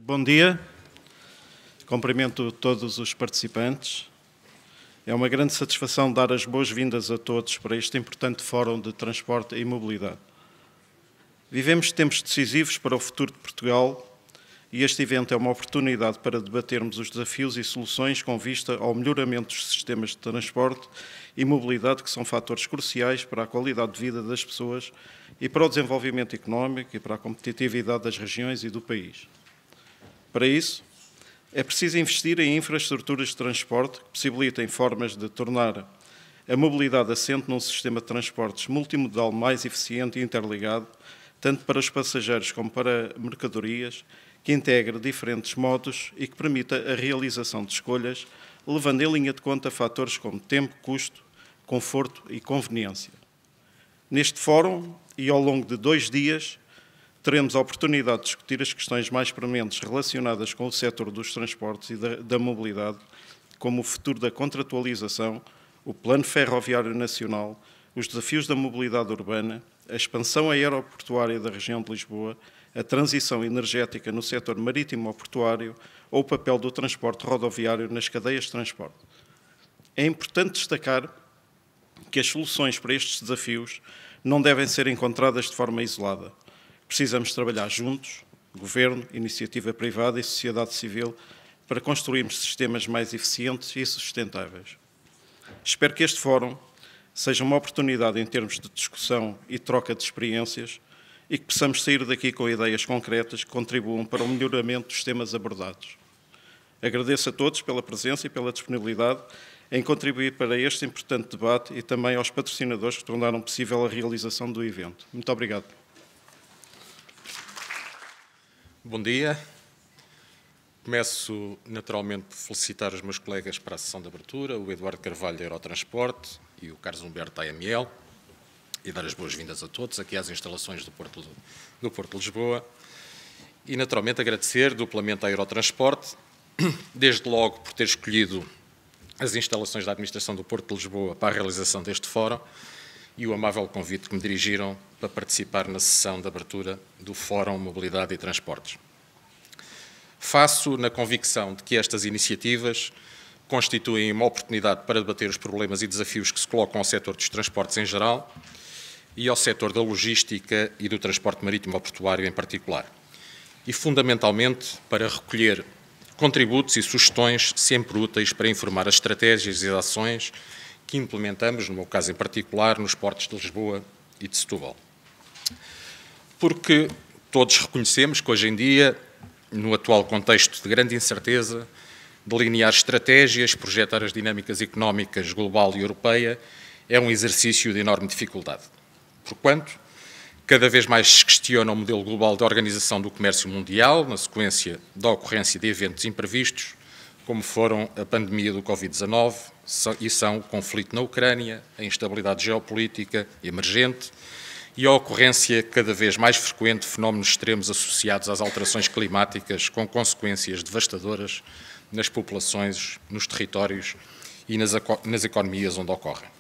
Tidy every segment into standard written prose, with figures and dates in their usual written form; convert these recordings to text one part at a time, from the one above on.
Bom dia, cumprimento todos os participantes. É uma grande satisfação dar as boas-vindas a todos para este importante Fórum de Transporte e Mobilidade. Vivemos tempos decisivos para o futuro de Portugal e este evento é uma oportunidade para debatermos os desafios e soluções com vista ao melhoramento dos sistemas de transporte e mobilidade, que são fatores cruciais para a qualidade de vida das pessoas e para o desenvolvimento económico e para a competitividade das regiões e do país. Para isso, é preciso investir em infraestruturas de transporte que possibilitem formas de tornar a mobilidade assente num sistema de transportes multimodal mais eficiente e interligado, tanto para os passageiros como para mercadorias, que integre diferentes modos e que permita a realização de escolhas, levando em linha de conta fatores como tempo, custo, conforto e conveniência. Neste fórum, e ao longo de 2 dias, teremos a oportunidade de discutir as questões mais prementes relacionadas com o setor dos transportes e da mobilidade, como o futuro da contratualização, o Plano Ferroviário Nacional, os desafios da mobilidade urbana, a expansão aeroportuária da região de Lisboa, a transição energética no setor marítimo-portuário ou o papel do transporte rodoviário nas cadeias de transporte. É importante destacar que as soluções para estes desafios não devem ser encontradas de forma isolada. Precisamos trabalhar juntos, Governo, iniciativa privada e sociedade civil, para construirmos sistemas mais eficientes e sustentáveis. Espero que este fórum seja uma oportunidade em termos de discussão e troca de experiências e que possamos sair daqui com ideias concretas que contribuam para o melhoramento dos temas abordados. Agradeço a todos pela presença e pela disponibilidade em contribuir para este importante debate e também aos patrocinadores que tornaram possível a realização do evento. Muito obrigado. Bom dia. Começo naturalmente por felicitar os meus colegas para a sessão de abertura, o Eduardo Carvalho da Eurotransporte e o Carlos Humberto da AML, e dar as boas-vindas a todos aqui às instalações do Porto de Lisboa. E naturalmente agradecer duplamente à Eurotransporte, desde logo por ter escolhido as instalações da Administração do Porto de Lisboa para a realização deste fórum e o amável convite que me dirigiram para participar na sessão de abertura do Fórum Mobilidade e Transportes. Faço na convicção de que estas iniciativas constituem uma oportunidade para debater os problemas e desafios que se colocam ao setor dos transportes em geral e ao setor da logística e do transporte marítimo-portuário em particular, e fundamentalmente para recolher contributos e sugestões sempre úteis para informar as estratégias e as ações que implementamos, no meu caso em particular, nos portos de Lisboa e de Setúbal. Porque todos reconhecemos que hoje em dia, no atual contexto de grande incerteza, delinear estratégias, projetar as dinâmicas económicas global e europeia é um exercício de enorme dificuldade. Porquanto, cada vez mais se questiona o modelo global de organização do comércio mundial, na sequência da ocorrência de eventos imprevistos, como foram a pandemia do Covid-19 e são o conflito na Ucrânia, a instabilidade geopolítica emergente e a ocorrência cada vez mais frequente de fenómenos extremos associados às alterações climáticas com consequências devastadoras nas populações, nos territórios e nas economias onde ocorrem.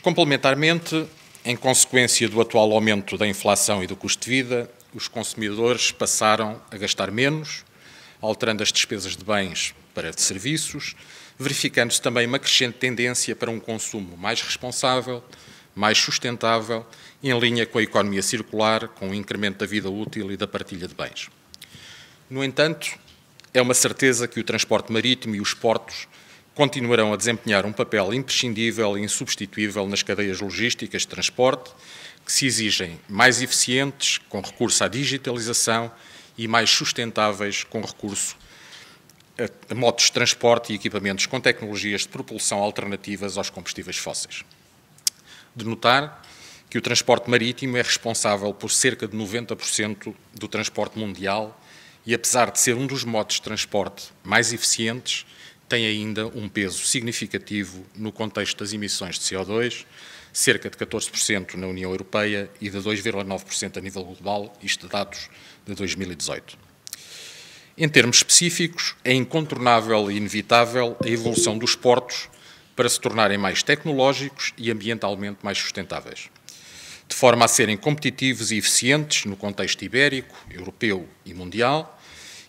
Complementarmente, em consequência do atual aumento da inflação e do custo de vida, os consumidores passaram a gastar menos, alterando as despesas de bens para de serviços, verificando-se também uma crescente tendência para um consumo mais responsável, mais sustentável, em linha com a economia circular, com o incremento da vida útil e da partilha de bens. No entanto, é uma certeza que o transporte marítimo e os portos continuarão a desempenhar um papel imprescindível e insubstituível nas cadeias logísticas de transporte, que se exigem mais eficientes, com recurso à digitalização, e mais sustentáveis, com recurso a modos de transporte e equipamentos com tecnologias de propulsão alternativas aos combustíveis fósseis. De notar que o transporte marítimo é responsável por cerca de 90% do transporte mundial e, apesar de ser um dos modos de transporte mais eficientes, tem ainda um peso significativo no contexto das emissões de CO2, cerca de 14% na União Europeia e de 2,9% a nível global, isto dados de 2018. Em termos específicos, é incontornável e inevitável a evolução dos portos para se tornarem mais tecnológicos e ambientalmente mais sustentáveis. De forma a serem competitivos e eficientes no contexto ibérico, europeu e mundial,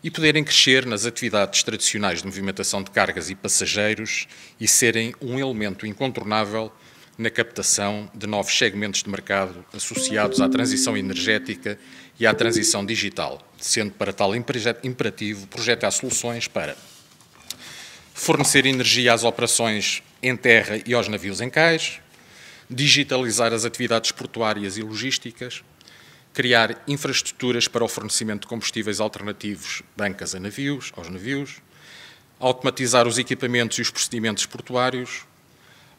e poderem crescer nas atividades tradicionais de movimentação de cargas e passageiros e serem um elemento incontornável na captação de novos segmentos de mercado associados à transição energética e à transição digital, sendo para tal imperativo projetar soluções para fornecer energia às operações em terra e aos navios em cais, digitalizar as atividades portuárias e logísticas, criar infraestruturas para o fornecimento de combustíveis alternativos de ancas aos navios, automatizar os equipamentos e os procedimentos portuários,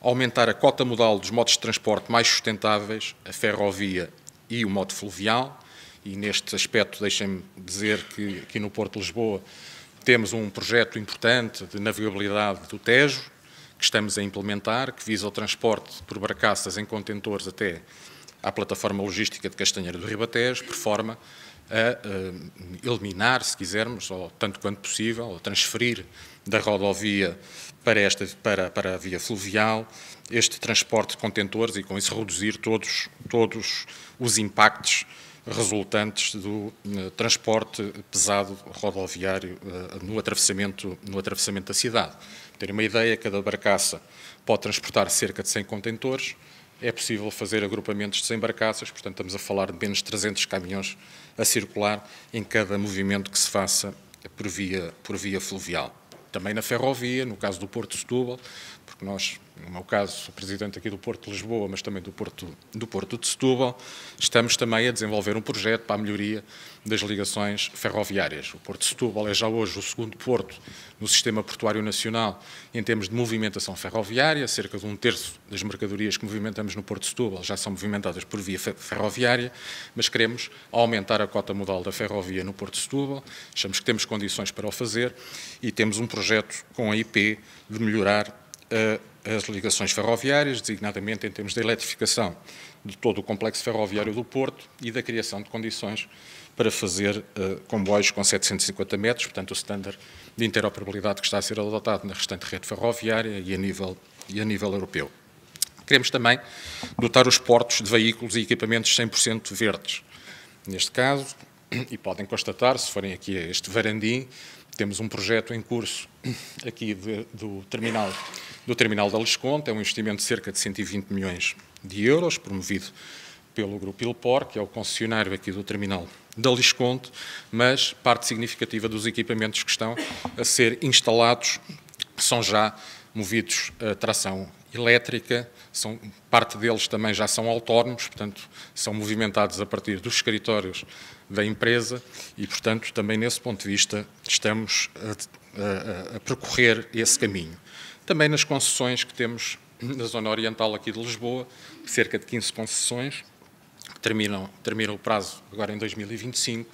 aumentar a cota modal dos modos de transporte mais sustentáveis, a ferrovia e o modo fluvial, e neste aspecto deixem-me dizer que aqui no Porto de Lisboa temos um projeto importante de navegabilidade do Tejo, que estamos a implementar, que visa o transporte por barcaças em contentores até à plataforma logística de Castanheira do Ribatejo, por forma a eliminar, se quisermos, ou tanto quanto possível, ou transferir da rodovia para a via fluvial este transporte de contentores e com isso reduzir todos os impactos resultantes do transporte pesado rodoviário no atravessamento da cidade. Ter uma ideia, cada barcaça pode transportar cerca de 100 contentores, é possível fazer agrupamentos de 100 barcaças, portanto estamos a falar de menos de 300 caminhões a circular em cada movimento que se faça por via fluvial. Também na ferrovia, no caso do Porto de Setúbal, porque nós, no meu caso, sou presidente aqui do Porto de Lisboa, mas também do Porto de Setúbal, estamos também a desenvolver um projeto para a melhoria das ligações ferroviárias. O Porto de Setúbal é já hoje o segundo porto no sistema portuário nacional em termos de movimentação ferroviária, cerca de 1/3 das mercadorias que movimentamos no Porto de Setúbal já são movimentadas por via ferroviária, mas queremos aumentar a cota modal da ferrovia no Porto de Setúbal, achamos que temos condições para o fazer e temos um projeto com a IP de melhorar as ligações ferroviárias, designadamente em termos de eletrificação de todo o complexo ferroviário do Porto e da criação de condições para fazer comboios com 750 metros, portanto o standard de interoperabilidade que está a ser adotado na restante rede ferroviária e a nível europeu. Queremos também dotar os portos de veículos e equipamentos 100% verdes. Neste caso, e podem constatar, se forem aqui a este varandim, temos um projeto em curso aqui do terminal da Lesconte, é um investimento de cerca de 120 milhões de euros, promovido pelo Grupo Ilpor, que é o concessionário aqui do terminal da Lesconte, mas parte significativa dos equipamentos que estão a ser instalados são já movidos a tração elétrica, parte deles também já são autónomos, portanto, são movimentados a partir dos escritórios da empresa e, portanto, também nesse ponto de vista estamos a percorrer esse caminho. Também nas concessões que temos na zona oriental aqui de Lisboa, cerca de 15 concessões, que termina o prazo agora em 2025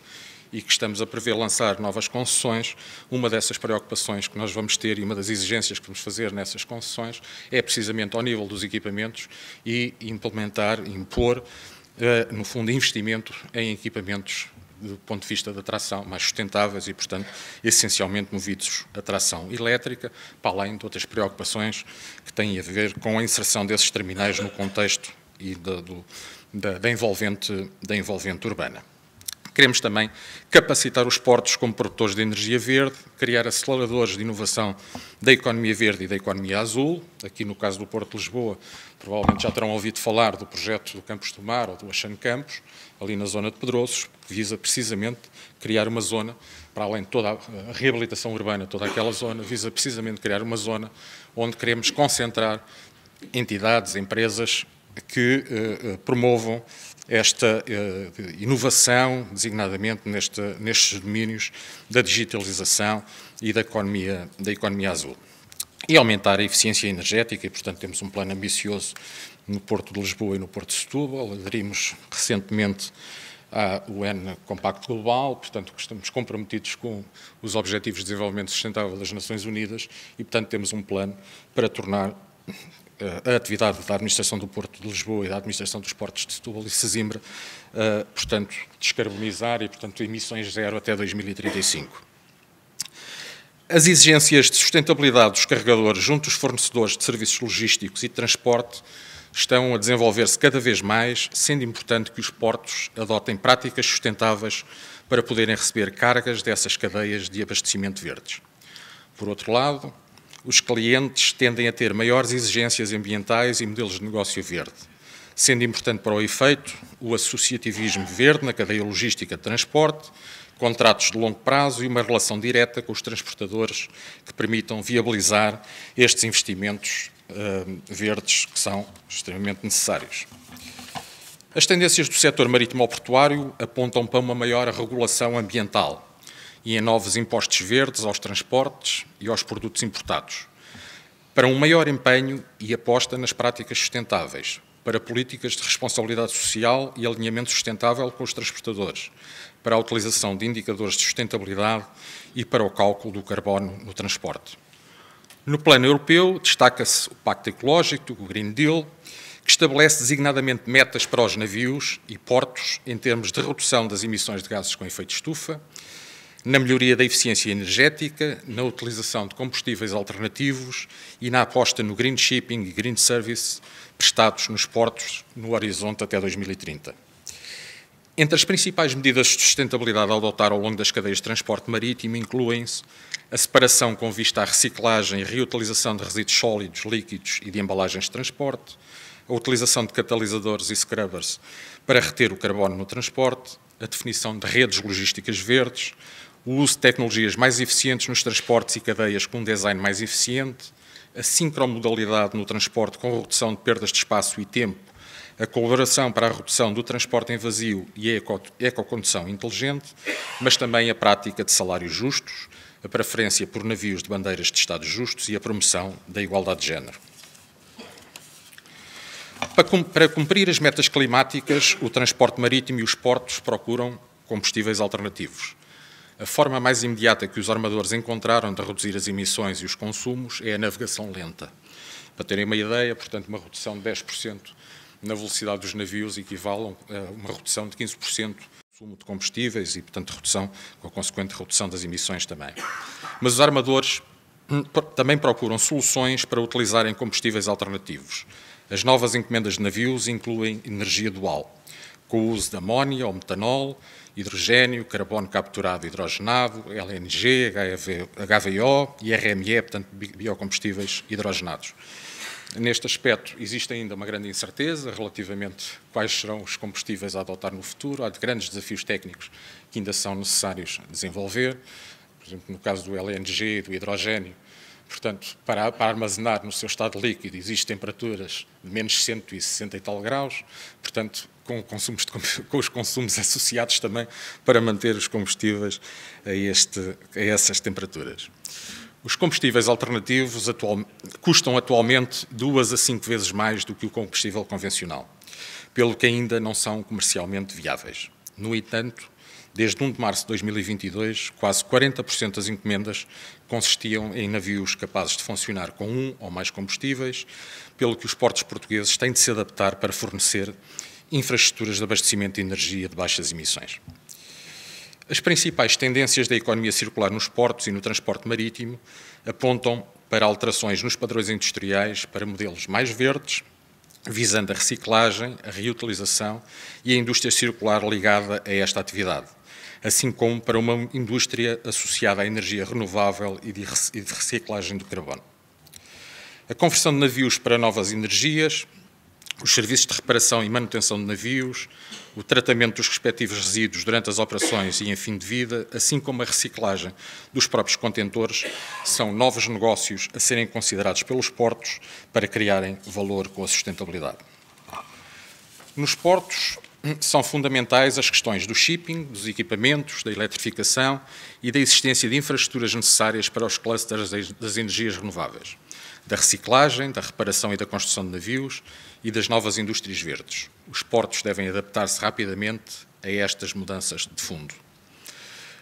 e que estamos a prever lançar novas concessões. Uma dessas preocupações que nós vamos ter e uma das exigências que vamos fazer nessas concessões é precisamente ao nível dos equipamentos e impor, no fundo, investimento em equipamentos do ponto de vista da tração mais sustentáveis e, portanto, essencialmente movidos a tração elétrica, para além de outras preocupações que têm a ver com a inserção desses terminais no contexto e da envolvente urbana. Queremos também capacitar os portos como produtores de energia verde, criar aceleradores de inovação da economia verde e da economia azul. Aqui no caso do Porto de Lisboa, provavelmente já terão ouvido falar do projeto do Campos do Mar ou do Ocean Campos, ali na zona de Pedroços, que visa precisamente criar uma zona, para além de toda a reabilitação urbana, toda aquela zona, visa precisamente criar uma zona onde queremos concentrar entidades, empresas que promovam esta inovação, designadamente nestes domínios da digitalização e da economia azul. E aumentar a eficiência energética, e, portanto, temos um plano ambicioso no Porto de Lisboa e no Porto de Setúbal. Aderimos recentemente à UN Compacto Global, portanto, estamos comprometidos com os Objetivos de Desenvolvimento Sustentável das Nações Unidas e, portanto, temos um plano para tornar a atividade da Administração do Porto de Lisboa e da Administração dos Portos de Setúbal e Sesimbra, portanto, descarbonizar e, portanto, emissões zero até 2035. As exigências de sustentabilidade dos carregadores junto dos fornecedores de serviços logísticos e de transporte estão a desenvolver-se cada vez mais, sendo importante que os portos adotem práticas sustentáveis para poderem receber cargas dessas cadeias de abastecimento verdes. Por outro lado, os clientes tendem a ter maiores exigências ambientais e modelos de negócio verde, sendo importante para o efeito o associativismo verde na cadeia logística de transporte, contratos de longo prazo e uma relação direta com os transportadores que permitam viabilizar estes investimentos verdes que são extremamente necessários. As tendências do setor marítimo-portuário apontam para uma maior regulação ambiental e em novos impostos verdes aos transportes e aos produtos importados, para um maior empenho e aposta nas práticas sustentáveis, para políticas de responsabilidade social e alinhamento sustentável com os transportadores, para a utilização de indicadores de sustentabilidade e para o cálculo do carbono no transporte. No plano europeu, destaca-se o Pacto Ecológico, o Green Deal, que estabelece designadamente metas para os navios e portos em termos de redução das emissões de gases com efeito de estufa, na melhoria da eficiência energética, na utilização de combustíveis alternativos e na aposta no green shipping e green service prestados nos portos no horizonte até 2030. Entre as principais medidas de sustentabilidade a adotar ao longo das cadeias de transporte marítimo incluem-se a separação com vista à reciclagem e reutilização de resíduos sólidos, líquidos e de embalagens de transporte, a utilização de catalisadores e scrubbers para reter o carbono no transporte, a definição de redes logísticas verdes, o uso de tecnologias mais eficientes nos transportes e cadeias com um design mais eficiente, a sincromodalidade no transporte com redução de perdas de espaço e tempo, a colaboração para a redução do transporte em vazio e a ecocondução inteligente, mas também a prática de salários justos, a preferência por navios de bandeiras de Estados justos e a promoção da igualdade de género. Para cumprir as metas climáticas, o transporte marítimo e os portos procuram combustíveis alternativos. A forma mais imediata que os armadores encontraram de reduzir as emissões e os consumos é a navegação lenta. Para terem uma ideia, portanto, uma redução de 10% na velocidade dos navios equivale a uma redução de 15% do consumo de combustíveis e, portanto, com a consequente redução das emissões também. Mas os armadores também procuram soluções para utilizarem combustíveis alternativos. As novas encomendas de navios incluem energia dual, com o uso de amónia ou metanol, hidrogênio, carbono capturado e hidrogenado, LNG, HVO e RME, portanto, biocombustíveis hidrogenados. Neste aspecto, existe ainda uma grande incerteza relativamente a quais serão os combustíveis a adotar no futuro. Há grandes desafios técnicos que ainda são necessários desenvolver. Por exemplo, no caso do LNG e do hidrogênio, portanto, para armazenar no seu estado líquido, existem temperaturas de menos 160 e tal graus, portanto, com os consumos associados também para manter os combustíveis a essas temperaturas. Os combustíveis alternativos custam atualmente 2 a 5 vezes mais do que o combustível convencional, pelo que ainda não são comercialmente viáveis. No entanto, desde 1 de março de 2022, quase 40% das encomendas consistiam em navios capazes de funcionar com um ou mais combustíveis, pelo que os portos portugueses têm de se adaptar para fornecer infraestruturas de abastecimento de energia de baixas emissões. As principais tendências da economia circular nos portos e no transporte marítimo apontam para alterações nos padrões industriais para modelos mais verdes, visando a reciclagem, a reutilização e a indústria circular ligada a esta atividade, assim como para uma indústria associada à energia renovável e de reciclagem do carbono. A conversão de navios para novas energias, os serviços de reparação e manutenção de navios, o tratamento dos respectivos resíduos durante as operações e em fim de vida, assim como a reciclagem dos próprios contentores, são novos negócios a serem considerados pelos portos para criarem valor com a sustentabilidade. Nos portos são fundamentais as questões do shipping, dos equipamentos, da eletrificação e da existência de infraestruturas necessárias para os clusters das energias renováveis, da reciclagem, da reparação e da construção de navios e das novas indústrias verdes. Os portos devem adaptar-se rapidamente a estas mudanças de fundo.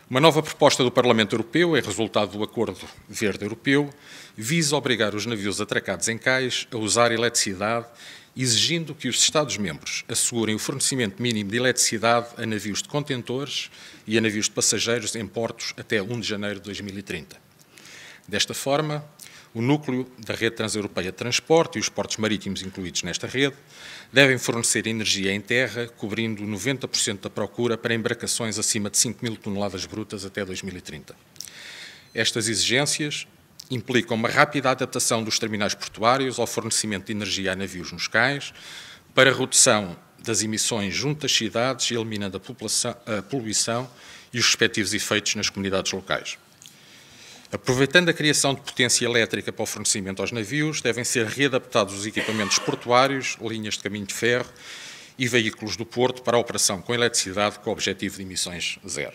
Uma nova proposta do Parlamento Europeu, é resultado do Acordo Verde Europeu, visa obrigar os navios atracados em cais a usar eletricidade, exigindo que os Estados-membros assegurem o fornecimento mínimo de eletricidade a navios de contentores e a navios de passageiros em portos até 1 de janeiro de 2030. Desta forma, O núcleo da rede transeuropeia de transporte e os portos marítimos incluídos nesta rede devem fornecer energia em terra, cobrindo 90% da procura para embarcações acima de 5.000 toneladas brutas até 2030. Estas exigências implicam uma rápida adaptação dos terminais portuários ao fornecimento de energia a navios nos cais, para a redução das emissões junto às cidades, eliminando a poluição e os respectivos efeitos nas comunidades locais. Aproveitando a criação de potência elétrica para o fornecimento aos navios, devem ser readaptados os equipamentos portuários, linhas de caminho de ferro e veículos do porto para a operação com eletricidade com o objetivo de emissões zero.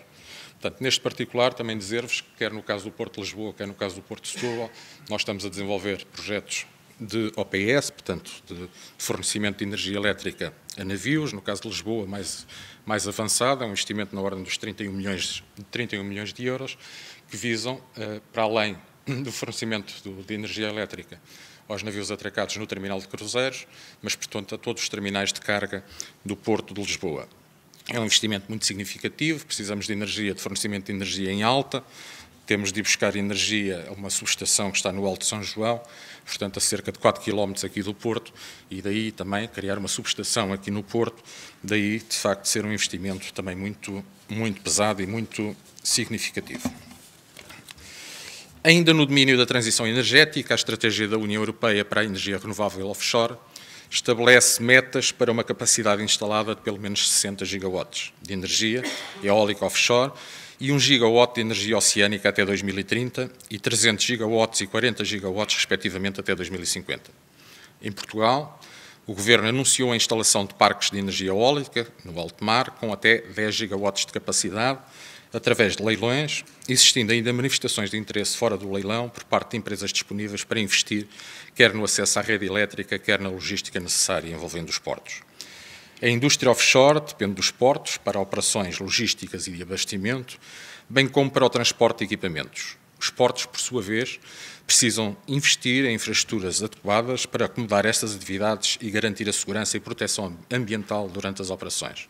Portanto, neste particular, também dizer-vos que, quer no caso do Porto de Lisboa, quer no caso do Porto de Setúbal, nós estamos a desenvolver projetos de OPS, portanto, de fornecimento de energia elétrica a navios. No caso de Lisboa, mais avançado, é um investimento na ordem dos 31 milhões de euros, que visam, para além do fornecimento de energia elétrica aos navios atracados no terminal de cruzeiros, mas, portanto, a todos os terminais de carga do Porto de Lisboa. É um investimento muito significativo, precisamos de energia, de fornecimento de energia em alta, temos de ir buscar energia a uma subestação que está no Alto de São João, portanto, a cerca de 4 km aqui do Porto, e daí também criar uma subestação aqui no Porto, daí, de facto, ser um investimento também muito pesado e muito significativo. Ainda no domínio da transição energética, a estratégia da União Europeia para a energia renovável offshore estabelece metas para uma capacidade instalada de pelo menos 60 gigawatts de energia eólica offshore e 1 gigawatt de energia oceânica até 2030 e 300 gigawatts e 40 gigawatts, respectivamente, até 2050. Em Portugal, o Governo anunciou a instalação de parques de energia eólica no alto mar com até 10 gigawatts de capacidade, através de leilões, existindo ainda manifestações de interesse fora do leilão por parte de empresas disponíveis para investir, quer no acesso à rede elétrica, quer na logística necessária envolvendo os portos. A indústria offshore depende dos portos para operações logísticas e de abastecimento, bem como para o transporte de equipamentos. Os portos, por sua vez, precisam investir em infraestruturas adequadas para acomodar estas atividades e garantir a segurança e proteção ambiental durante as operações.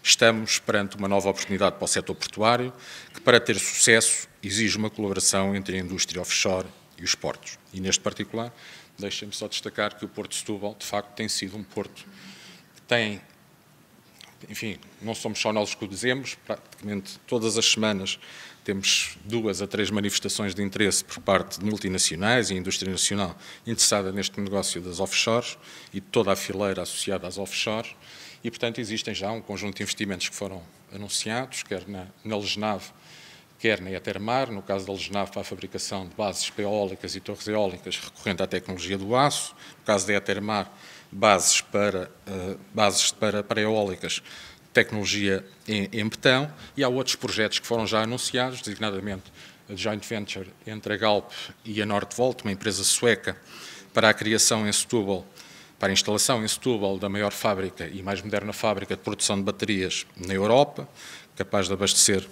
Estamos perante uma nova oportunidade para o setor portuário, que, para ter sucesso, exige uma colaboração entre a indústria offshore e os portos. E, neste particular, deixem-me só destacar que o Porto de Setúbal, de facto, tem sido um porto que tem, enfim, não somos só nós que o dizemos, praticamente todas as semanas temos 2 a 3 manifestações de interesse por parte de multinacionais e indústria nacional interessada neste negócio das offshores e de toda a fileira associada às offshores. E, portanto, existem já um conjunto de investimentos que foram anunciados, quer na Legenave, quer na Etermar, no caso da Legenave para a fabricação de bases eólicas e torres eólicas recorrendo à tecnologia do aço, no caso da Etermar, bases para eólicas, tecnologia em betão, e há outros projetos que foram já anunciados, designadamente a joint venture entre a Galp e a Nordvolt, uma empresa sueca, para a criação em Setúbal, para a instalação em Setúbal da maior fábrica e mais moderna fábrica de produção de baterias na Europa, capaz de abastecer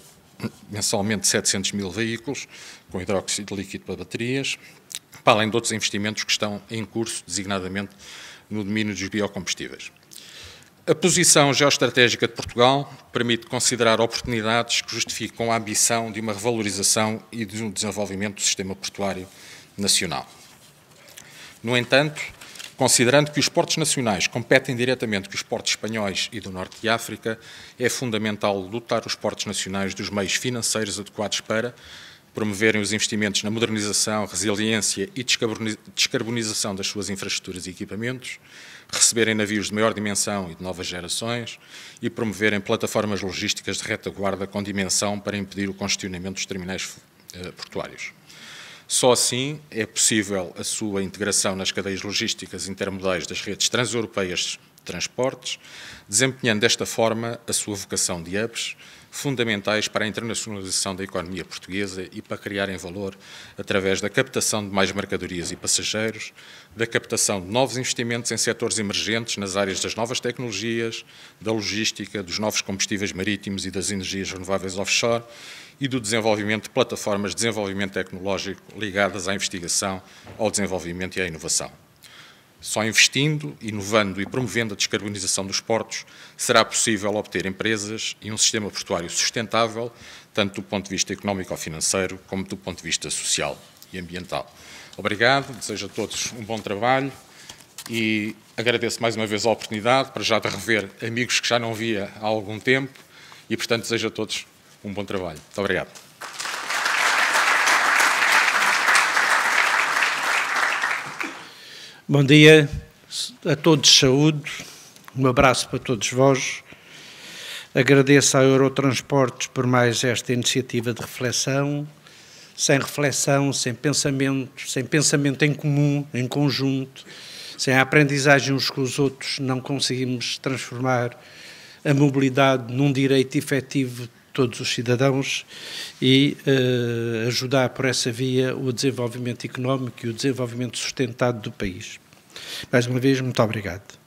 mensalmente 700 mil veículos com hidróxido líquido para baterias, para além de outros investimentos que estão em curso, designadamente no domínio dos biocombustíveis. A posição geoestratégica de Portugal permite considerar oportunidades que justificam a ambição de uma revalorização e de um desenvolvimento do sistema portuário nacional. No entanto, considerando que os portos nacionais competem diretamente com os portos espanhóis e do Norte de África, é fundamental dotar os portos nacionais dos meios financeiros adequados para promoverem os investimentos na modernização, resiliência e descarbonização das suas infraestruturas e equipamentos, receberem navios de maior dimensão e de novas gerações e promoverem plataformas logísticas de retaguarda com dimensão para impedir o congestionamento dos terminais portuários. Só assim é possível a sua integração nas cadeias logísticas intermodais das redes transeuropeias de transportes, desempenhando desta forma a sua vocação de hubs, fundamentais para a internacionalização da economia portuguesa e para criarem valor através da captação de mais mercadorias e passageiros, da captação de novos investimentos em setores emergentes nas áreas das novas tecnologias, da logística, dos novos combustíveis marítimos e das energias renováveis offshore e do desenvolvimento de plataformas de desenvolvimento tecnológico ligadas à investigação, ao desenvolvimento e à inovação. Só investindo, inovando e promovendo a descarbonização dos portos será possível obter empresas e um sistema portuário sustentável, tanto do ponto de vista económico ou financeiro, como do ponto de vista social e ambiental. Obrigado, desejo a todos um bom trabalho e agradeço mais uma vez a oportunidade para já de rever amigos que já não via há algum tempo e, portanto, desejo a todos um bom trabalho. Muito obrigado. Bom dia a todos, saúde, um abraço para todos vós. Agradeço à Eurotransportes por mais esta iniciativa de reflexão. Sem reflexão, sem pensamento em comum, em conjunto, sem a aprendizagem uns com os outros, não conseguimos transformar a mobilidade num direito efetivo de todos os cidadãos e ajudar por essa via o desenvolvimento económico e o desenvolvimento sustentado do país. Mais uma vez, muito obrigado.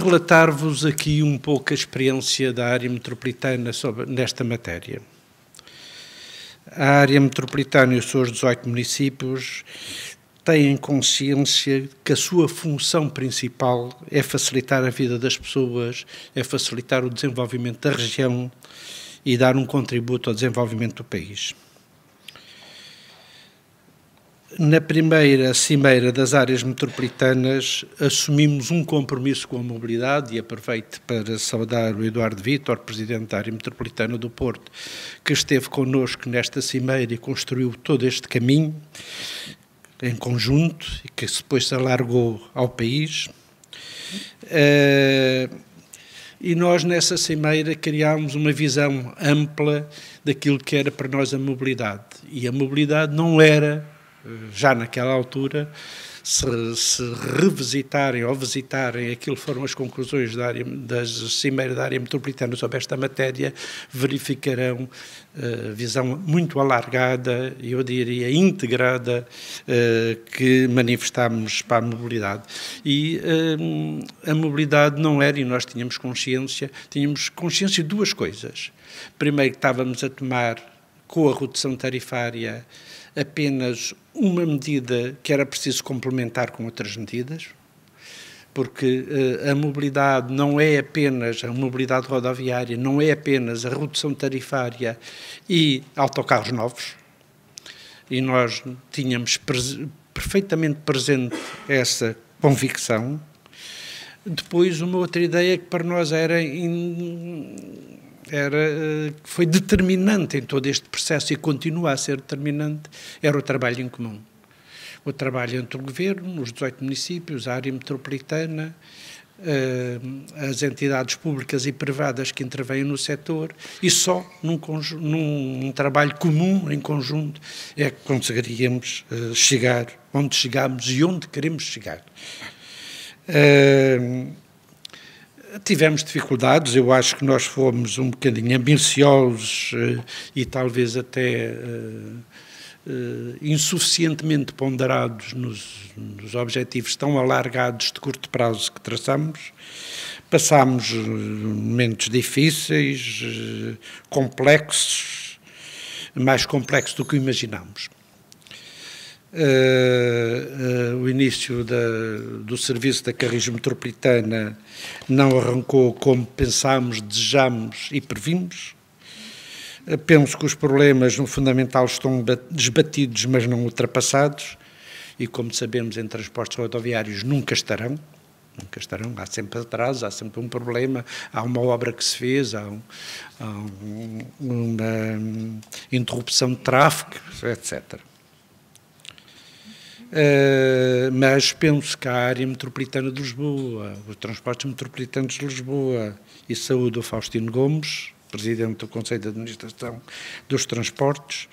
Relatar-vos aqui um pouco a experiência da área metropolitana nesta matéria. A área metropolitana e os seus 18 municípios têm consciência que a sua função principal é facilitar a vida das pessoas, é facilitar o desenvolvimento da região e dar um contributo ao desenvolvimento do país. Na primeira cimeira das áreas metropolitanas, assumimos um compromisso com a mobilidade e aproveito para saudar o Eduardo Vítor, Presidente da área metropolitana do Porto, que esteve connosco nesta cimeira e construiu todo este caminho em conjunto e que depois se alargou ao país. E nós, nessa cimeira, criámos uma visão ampla daquilo que era para nós a mobilidade. E a mobilidade não era, já naquela altura, se revisitarem ou visitarem aquilo que foram as conclusões das cimeiras da área metropolitana sobre esta matéria, verificarão visão muito alargada, eu diria integrada, que manifestámos para a mobilidade. E a mobilidade não era, e nós tínhamos consciência de duas coisas. Primeiro, que estávamos a tomar, com a redução tarifária, apenas uma medida que era preciso complementar com outras medidas, porque a mobilidade não é apenas, a mobilidade rodoviária não é apenas a redução tarifária e autocarros novos, e nós tínhamos perfeitamente presente essa convicção. Depois, uma outra ideia que para nós foi determinante em todo este processo e continua a ser determinante, era o trabalho em comum. O trabalho entre o Governo, os 18 municípios, a área metropolitana, as entidades públicas e privadas que intervêm no setor, e só num trabalho comum, em conjunto, é que conseguiríamos chegar onde chegamos e onde queremos chegar. Tivemos dificuldades, eu acho que nós fomos um bocadinho ambiciosos e talvez até insuficientemente ponderados nos objetivos tão alargados de curto prazo que traçamos. Passámos momentos difíceis, complexos, mais complexos do que imaginámos. O início do serviço da Carris Metropolitana não arrancou como pensámos, desejámos e previmos. Penso que os problemas, no fundamental, estão desbatidos, mas não ultrapassados, e como sabemos, em transportes rodoviários nunca estarão, há sempre atrasos, há sempre um problema, há uma obra que se fez, há uma interrupção de tráfego, etc. Mas penso que a área metropolitana de Lisboa, os transportes metropolitanos de Lisboa e saúde, o Faustino Gomes, Presidente do Conselho de Administração dos Transportes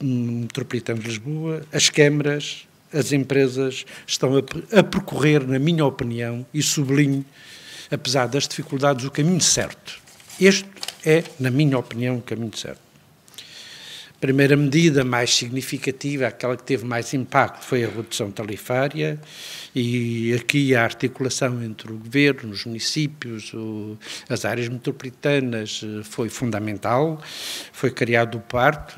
Metropolitanos de Lisboa, as câmaras, as empresas estão a percorrer, na minha opinião, e sublinho, apesar das dificuldades, o caminho certo. Este é, na minha opinião, o caminho certo. A primeira medida mais significativa, aquela que teve mais impacto, foi a redução tarifária, e aqui a articulação entre o Governo, os municípios, as áreas metropolitanas foi fundamental. Foi criado o PART,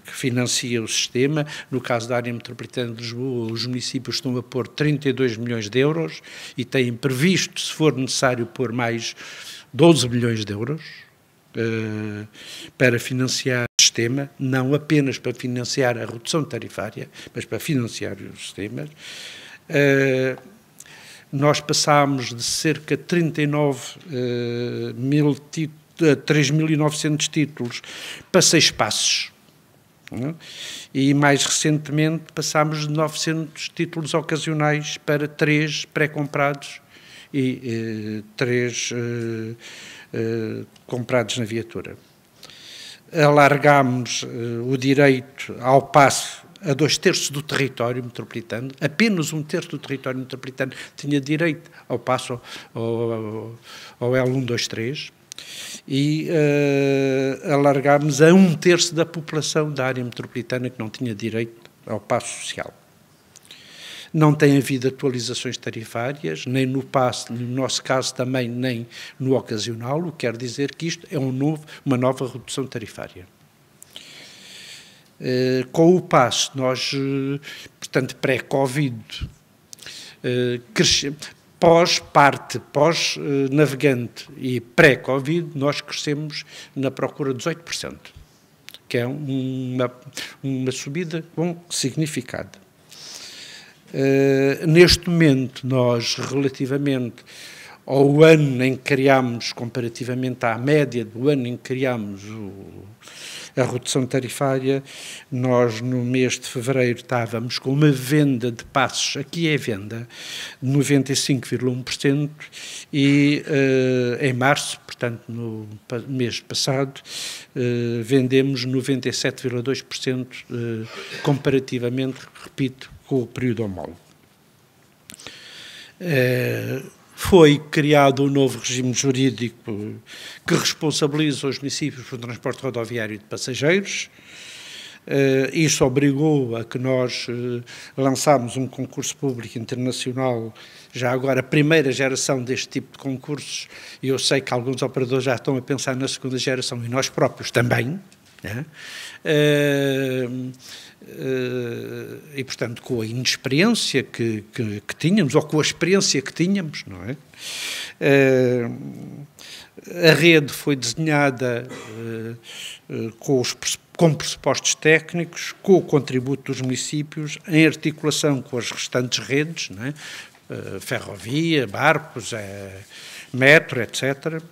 que financia o sistema. No caso da área metropolitana de Lisboa, os municípios estão a pôr 32 milhões de euros e têm previsto, se for necessário, pôr mais 12 milhões de euros para financiar o sistema. sistema, não apenas para financiar a redução tarifária, mas para financiar os sistemas. Nós passámos de cerca de 3.900 títulos para 6 passos. E mais recentemente passámos de 900 títulos ocasionais para 3 pré-comprados e 3 comprados na viatura. Alargámos o direito ao passo a 2/3 do território metropolitano, apenas 1/3 do território metropolitano tinha direito ao passo ao L123, e alargámos a 1/3 da população da área metropolitana que não tinha direito ao passo social. Não tem havido atualizações tarifárias, nem no passo, no nosso caso também, nem no ocasional, o que quer dizer que isto é uma nova redução tarifária. Com o passo, nós, portanto, pré-Covid, pós-navegante e pré-Covid, nós crescemos na procura de 18%, que é uma subida com significado. Neste momento, nós, relativamente ao ano em que criámos, comparativamente à média do ano em que criámos a redução tarifária, nós no mês de fevereiro estávamos com uma venda de passos, aqui é venda, de 95,1%, e em março, portanto no mês passado, vendemos 97,2%, comparativamente, repito, com o período homólogo. Foi criado um novo regime jurídico que responsabiliza os municípios pelo transporte rodoviário de passageiros. Isso obrigou a que nós lançámos um concurso público internacional, já agora a primeira geração deste tipo de concursos, e eu sei que alguns operadores já estão a pensar na segunda geração, e nós próprios também, né? E, portanto, com a inexperiência que tínhamos, ou com a experiência que tínhamos, não é? A rede foi desenhada com pressupostos técnicos, com o contributo dos municípios, em articulação com as restantes redes, não é? Ferrovia, barcos, metro, etc.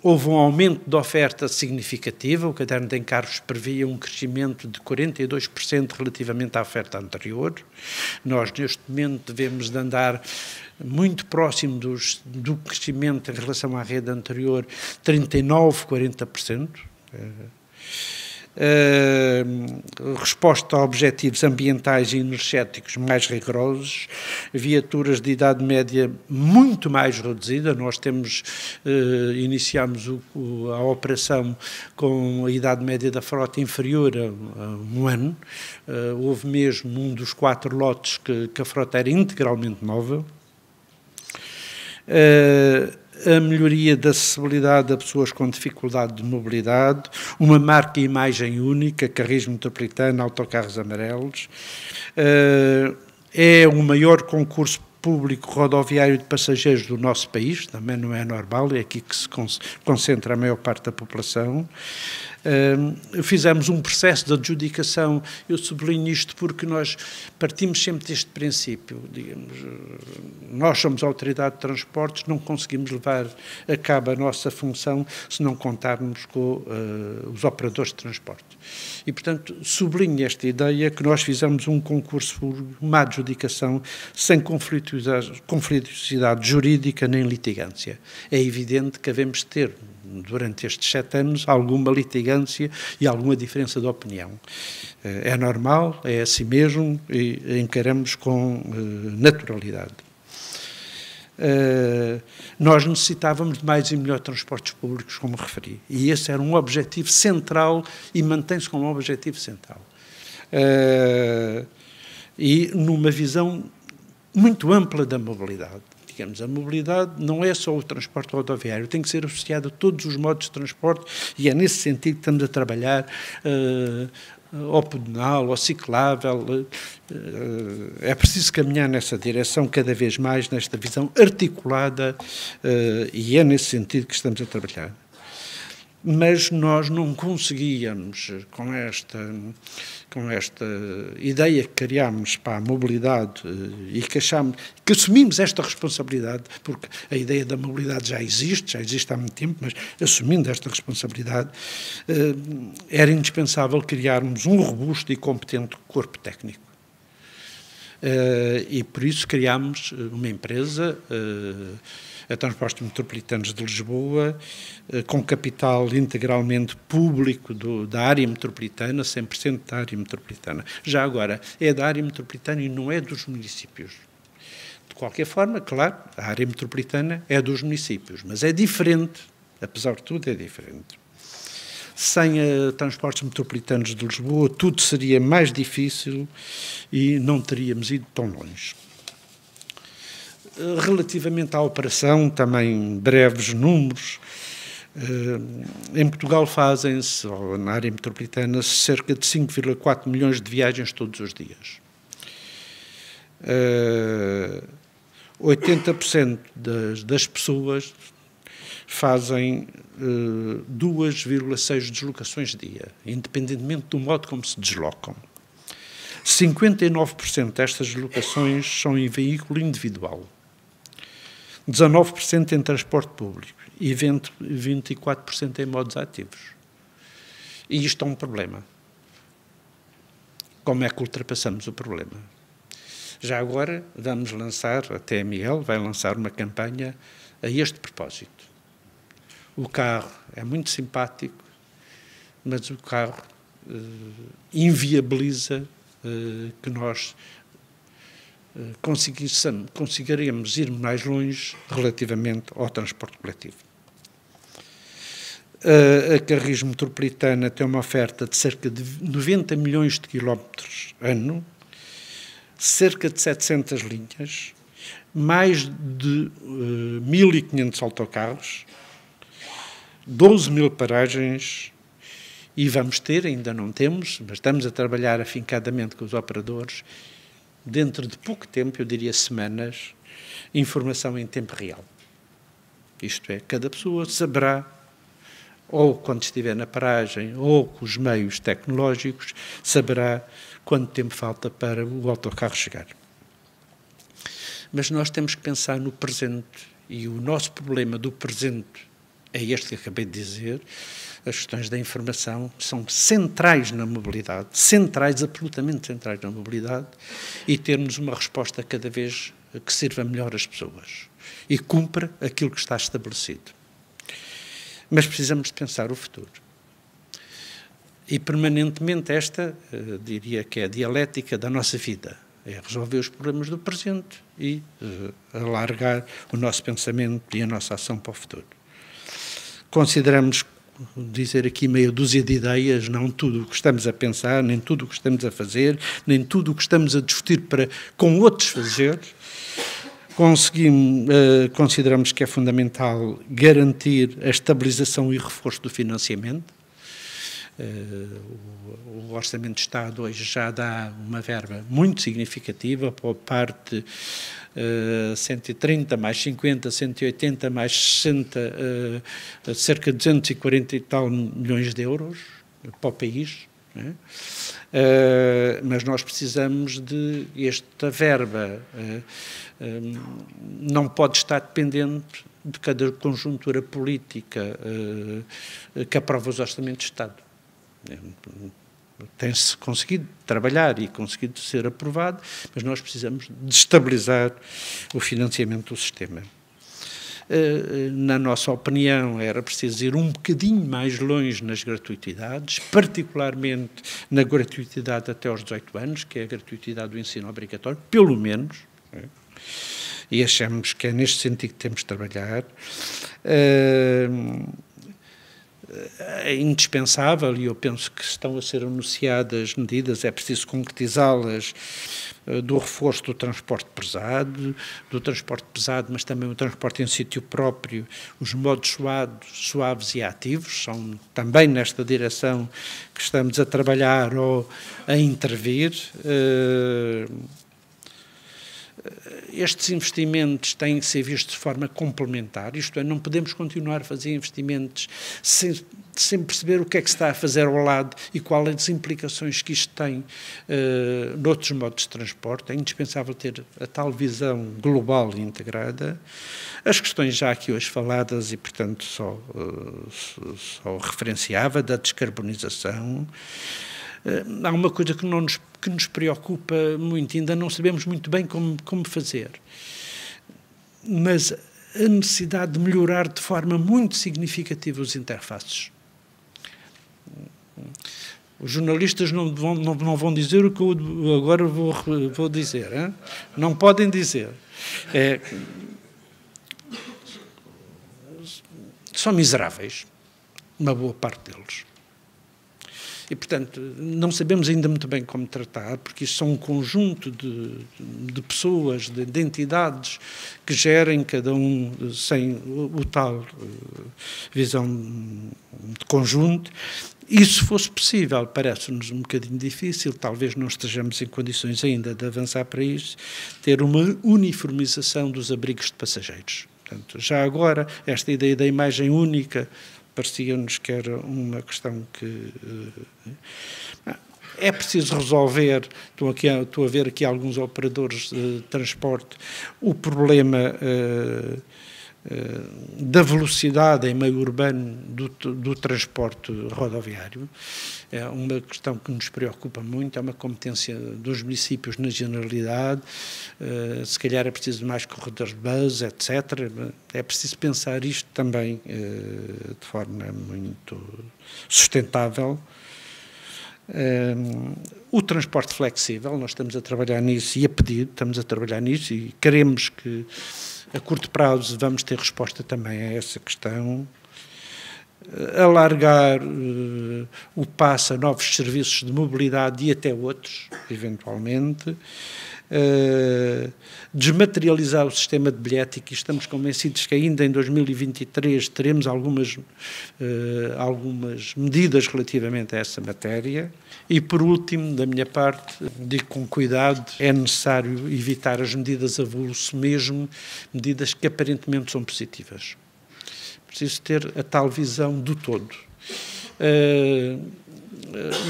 Houve um aumento de oferta significativa, o caderno de encargos previa um crescimento de 42% relativamente à oferta anterior. Nós, neste momento, devemos de andar muito próximo do crescimento em relação à rede anterior, 39%, 40%. Resposta a objetivos ambientais e energéticos mais rigorosos, viaturas de idade média muito mais reduzida. Nós iniciamos a operação com a idade média da frota inferior a 1 ano. Houve mesmo um dos 4 lotes que a frota era integralmente nova. A melhoria da acessibilidade a pessoas com dificuldade de mobilidade, uma marca e imagem única, Carris Metropolitano, autocarros amarelos. É o maior concurso público rodoviário de passageiros do nosso país, também não é normal, é aqui que se concentra a maior parte da população. Fizemos um processo de adjudicação, eu sublinho isto porque nós partimos sempre deste princípio, digamos, nós somos a autoridade de transportes, não conseguimos levar a cabo a nossa função se não contarmos com os operadores de transporte. E, portanto, sublinho esta ideia que nós fizemos um concurso, uma adjudicação sem conflituosidade jurídica nem litigância. É evidente que devemos ter, durante estes 7 anos, alguma litigância e alguma diferença de opinião. É normal, é assim mesmo, e encaramos com naturalidade. Nós necessitávamos de mais e melhor transportes públicos, como referi, e esse era um objetivo central e mantém-se como um objetivo central. E numa visão muito ampla da mobilidade. Digamos, a mobilidade não é só o transporte rodoviário, tem que ser associada a todos os modos de transporte, e é nesse sentido que estamos a trabalhar ao pedonal, ao ciclável. É preciso caminhar nessa direção cada vez mais, nesta visão articulada, e é nesse sentido que estamos a trabalhar. mas nós não conseguíamos, com esta ideia que criámos para a mobilidade e que assumimos esta responsabilidade, porque a ideia da mobilidade já existe há muito tempo, mas assumindo esta responsabilidade, era indispensável criarmos um robusto e competente corpo técnico. E por isso criámos uma empresa, a Transportes Metropolitanos de Lisboa, com capital integralmente público da área metropolitana, 100% da área metropolitana. Já agora, é da área metropolitana e não é dos municípios. De qualquer forma, claro, a área metropolitana é dos municípios, mas é diferente, apesar de tudo é diferente. Sem a Transportes Metropolitanos de Lisboa, tudo seria mais difícil e não teríamos ido tão longe. Relativamente à operação, também breves números. Em Portugal fazem-se, ou na área metropolitana, cerca de 5,4 milhões de viagens todos os dias. 80% das pessoas fazem 2,6 deslocações dia, independentemente do modo como se deslocam. 59% destas deslocações são em veículo individual. 19% em transporte público e 24% em modos ativos. E isto é um problema. Como é que ultrapassamos o problema? Já agora vamos lançar, a TML vai lançar uma campanha a este propósito. O carro é muito simpático, mas o carro inviabiliza que nós conseguiremos ir mais longe relativamente ao transporte coletivo. A Carris Metropolitana tem uma oferta de cerca de 90 milhões de quilómetros ano, cerca de 700 linhas, mais de 1.500 autocarros, 12.000 paragens, e vamos ter, ainda não temos, mas estamos a trabalhar afincadamente com os operadores, dentro de pouco tempo, eu diria semanas, informação em tempo real. Isto é, cada pessoa saberá, ou quando estiver na paragem, ou com os meios tecnológicos, saberá quanto tempo falta para o autocarro chegar. Mas nós temos que pensar no presente, e o nosso problema do presente é este que acabei de dizer. As questões da informação são centrais na mobilidade, absolutamente centrais na mobilidade, e termos uma resposta cada vez que sirva melhor às pessoas e cumpra aquilo que está estabelecido. Mas precisamos de pensar o futuro. E permanentemente diria que é a dialética da nossa vida, é resolver os problemas do presente e alargar o nosso pensamento e a nossa ação para o futuro. Consideramos, dizer aqui meia dúzia de ideias, não tudo o que estamos a pensar, nem tudo o que estamos a fazer, nem tudo o que estamos a discutir para com outros fazer. Consideramos que é fundamental garantir a estabilização e reforço do financiamento. O Orçamento de Estado hoje já dá uma verba muito significativa para a parte 130 mais 50, 180 mais 60, cerca de 240 e tal milhões de euros para o país, né? Mas nós precisamos de esta verba, não pode estar dependente de cada conjuntura política que aprova os orçamentos de Estado. Tem-se conseguido trabalhar e conseguido ser aprovado, mas nós precisamos de estabilizar o financiamento do sistema. Na nossa opinião, era preciso ir um bocadinho mais longe nas gratuitidades, particularmente na gratuitidade até aos 18 anos, que é a gratuitidade do ensino obrigatório, pelo menos, né? E achamos que é neste sentido que temos de trabalhar. É indispensável, e eu penso que estão a ser anunciadas medidas, é preciso concretizá-las, do reforço do transporte pesado, mas também o transporte em sítio próprio, os modos suaves e ativos, são também nesta direção que estamos a trabalhar ou a intervir. estes investimentos têm que ser vistos de forma complementar, isto é, não podemos continuar a fazer investimentos sem perceber o que é que se está a fazer ao lado e quais as implicações que isto tem noutros modos de transporte. É indispensável ter a tal visão global e integrada. As questões já aqui hoje faladas, e portanto só referenciava, da descarbonização. Há uma coisa que nos preocupa muito, ainda não sabemos muito bem como fazer, mas a necessidade de melhorar de forma muito significativa os interfaces. Os jornalistas não vão dizer o que eu agora vou dizer, hein? Não podem dizer. São miseráveis, uma boa parte deles. E, portanto, não sabemos ainda muito bem como tratar, porque isto são um conjunto de pessoas, de entidades que gerem, cada um sem o tal visão de conjunto. E se fosse possível, parece-nos um bocadinho difícil, talvez não estejamos em condições ainda de avançar para isso, ter uma uniformização dos abrigos de passageiros. Portanto, já agora, esta ideia da imagem única parecia-nos que era uma questão que é preciso resolver. Estou a ver aqui alguns operadores de transporte, o problema da velocidade em meio urbano do transporte rodoviário. É uma questão que nos preocupa muito, é uma competência dos municípios na generalidade, se calhar é preciso mais corredores de bus, etc. É preciso pensar isto também de forma muito sustentável. O transporte flexível, nós estamos a trabalhar nisso e a pedido, estamos a trabalhar nisso e queremos que a curto prazo vamos ter resposta também a essa questão. Alargar o passo a novos serviços de mobilidade e até outros, eventualmente. Desmaterializar o sistema de bilhética, e estamos convencidos que ainda em 2023 teremos algumas medidas relativamente a essa matéria. E, por último, da minha parte, digo com cuidado, é necessário evitar as medidas avulso mesmo, medidas que aparentemente são positivas. Preciso ter a tal visão do todo.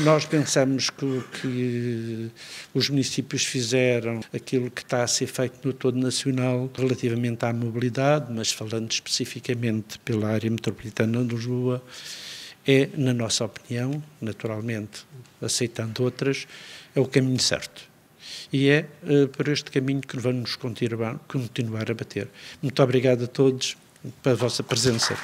Nós pensamos que os municípios fizeram aquilo que está a ser feito no todo nacional relativamente à mobilidade, mas falando especificamente pela área metropolitana de Lisboa, é, na nossa opinião, naturalmente, aceitando outras, é o caminho certo. E é por este caminho que vamos continuar a bater. Muito obrigado a todos pela vossa presença.